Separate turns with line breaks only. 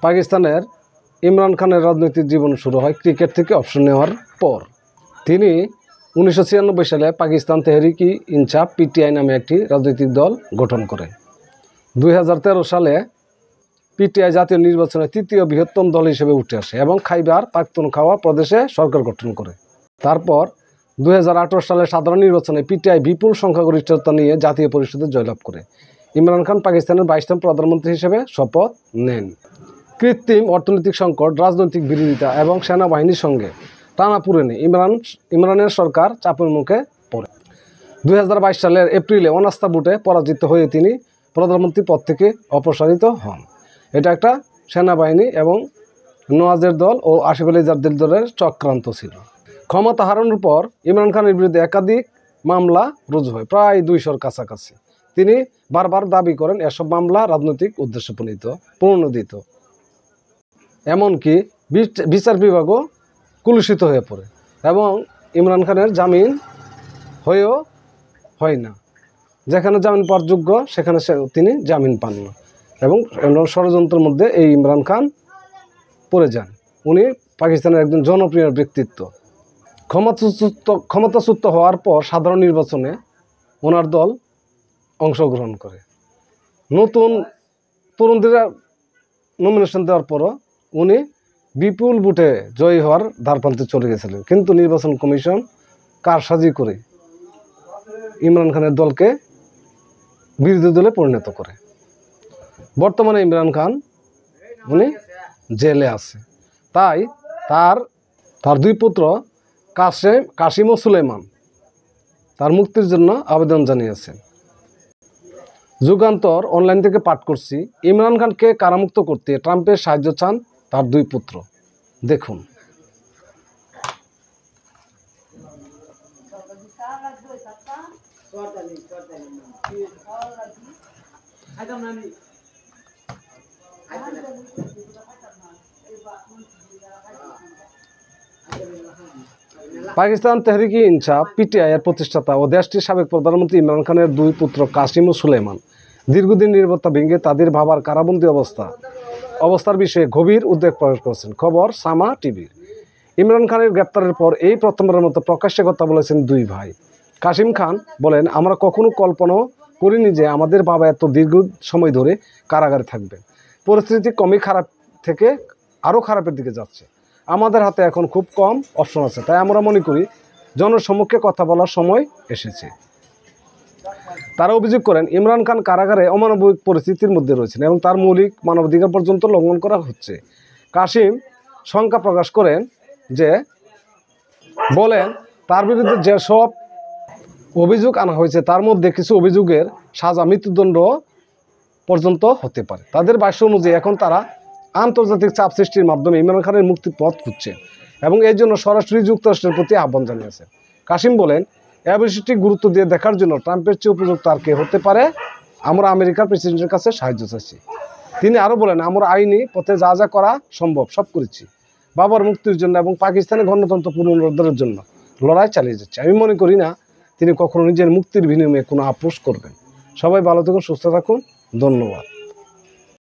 পাকিস্তানের ইমরান খানের রাজনৈতিক জীবন শুরু হয় ক্রিকেট থেকে অবসর নেওয়ার পর। তিনি 1996 সালে পাকিস্তান তেহরিক-ই-ইনসাফ পিটিআই নামে একটি রাজনৈতিক দল গঠন করেন। 2013 সালে পিটিআই জাতীয় নির্বাচনে তৃতীয় বৃহত্তম দল হিসেবে উঠে আসে এবং খাইবার পাখতুনখাওয়া প্রদেশে সরকার গঠন করে। তারপর 2018 সালে সাধারণ নির্বাচনে পিটিআই বিপুল সংখ্যাগরিষ্ঠতা নিয়ে জাতীয় পরিষদে জয়লাভ করে। ইমরান খান পাকিস্তানের 22তম প্রধানমন্ত্রী হিসেবে শপথ নেন। কৃত্রিম অর্থনৈতিক সংকট, রাজনৈতিক বিরোধিতা এবং সেনাবাহিনীর সঙ্গে টানাপোড়েনে ইমরানের সরকার চাপের মুখে পড়ে। 2022 সালের এপ্রিলে অনাস্থা ভোটে পরাজিত হয়ে তিনি প্রধানমন্ত্রী পদ থেকে অপসারিত হন। এটা একটা সেনাবাহিনী এবং নওয়াজের দল ও আসিফ আলী জারদারির দলের চক্রান্ত ছিল। ক্ষমতা হারানোর পর ইমরান খানের বিরুদ্ধে একাধিক মামলা রুজু হয়, প্রায় 200-র কাছাকাছি। তিনি বারবার দাবি করেন এসব মামলা রাজনৈতিক উদ্দেশ্য প্রণোদিত। এমনকি বিচার বিভাগও কলুষিত হয়ে পড়ে এবং ইমরান খানের জামিন হয়েও হয় না। যেখানে জামিন পাওয়ার যোগ্য সেখানে তিনি জামিন পান না এবং ষড়যন্ত্রের মধ্যে এই ইমরান খান পড়ে যান। উনি পাকিস্তানের একজন জনপ্রিয় ব্যক্তিত্ব। ক্ষমতাচ্যুত হওয়ার পর সাধারণ নির্বাচনে ওনার দল অংশগ্রহণ করে। নতুন তরুণদের নমিনেশন দেওয়ার পরও উনি বিপুল ভোটে জয়ী হওয়ার দ্বারপ্রান্তে চলে গেছিলেন, কিন্তু নির্বাচন কমিশন কারসাজি করে ইমরান খানের দলকে বিরোধী দলে পরিণত করে। বর্তমানে ইমরান খান উনি জেলে আছে। তাই তার দুই পুত্র কাসিম ও সুলেমান তার মুক্তির জন্য আবেদন জানিয়েছেন। যুগান্তর অনলাইন থেকে পাঠ করছি, ইমরান খানকে কারামুক্ত করতে ট্রাম্পের সাহায্য চান তার দুই পুত্র। দেখুন। পাকিস্তান তেহরিক-ই-ইনসাফ পিটিআই এর প্রতিষ্ঠাতা ও দেশটির সাবেক প্রধানমন্ত্রী ইমরান খানের দুই পুত্র কাসিম ও সুলেমান দীর্ঘদিন নিরাপত্তা ভেঙে তাদের বাবার কারাবন্দী অবস্থার বিষয়ে গভীর উদ্বেগ প্রকাশ করেছেন। খবর সামা টিভির। ইমরান খানের গ্রেপ্তারের পর এই প্রথমবারের মতো প্রকাশ্যে কথা বলেছেন দুই ভাই। কাসিম খান বলেন, আমরা কখনো কল্পনাও করিনি যে আমাদের বাবা এত দীর্ঘ সময় ধরে কারাগারে থাকবেন। পরিস্থিতি কমই খারাপ থেকে আরও খারাপের দিকে যাচ্ছে। আমাদের হাতে এখন খুব কম অপশন আছে, তাই আমরা মনে করি জনসম্মুখে কথা বলার সময় এসেছে। তারা অভিযোগ করেন ইমরান খান কারাগারে অমানবিক পরিস্থিতির মধ্যে রয়েছেন এবং তার মৌলিক মানবাধিকার পর্যন্ত লঙ্ঘন করা হচ্ছে। কাসিম শঙ্কা প্রকাশ করেন বলেন তার বিরুদ্ধে যেসব অভিযোগ আনা হয়েছে তার মধ্যে কিছু অভিযোগের সাজা মৃত্যুদণ্ড পর্যন্ত হতে পারে। তাদের ভাষ্য অনুযায়ী এখন তারা আন্তর্জাতিক চাপ সৃষ্টির মাধ্যমে ইমরান খানের মুক্তির পথ খুঁজছেন এবং এই জন্য সরাসরি যুক্তরাষ্ট্রের প্রতি আহ্বান জানিয়েছেন। কাসিম বলেন, এই বিষয়টি গুরুত্ব দিয়ে দেখার জন্য ট্রাম্পের চেয়ে উপযুক্ত আর কে হতে পারে? আমরা আমেরিকার প্রেসিডেন্টের কাছে সাহায্য চাচ্ছি। তিনি আরও বলেন, আমরা আইনি পথে যা যা করা সম্ভব সব করেছি বাবার মুক্তির জন্য এবং পাকিস্তানের গণতন্ত্র পুনরুদ্ধারের জন্য লড়াই চালিয়ে যাচ্ছে। আমি মনে করি না তিনি কখনো নিজের মুক্তির বিনিময়ে কোনো আপোষ করবেন। সবাই ভালো থাকুন, সুস্থ থাকুন। ধন্যবাদ।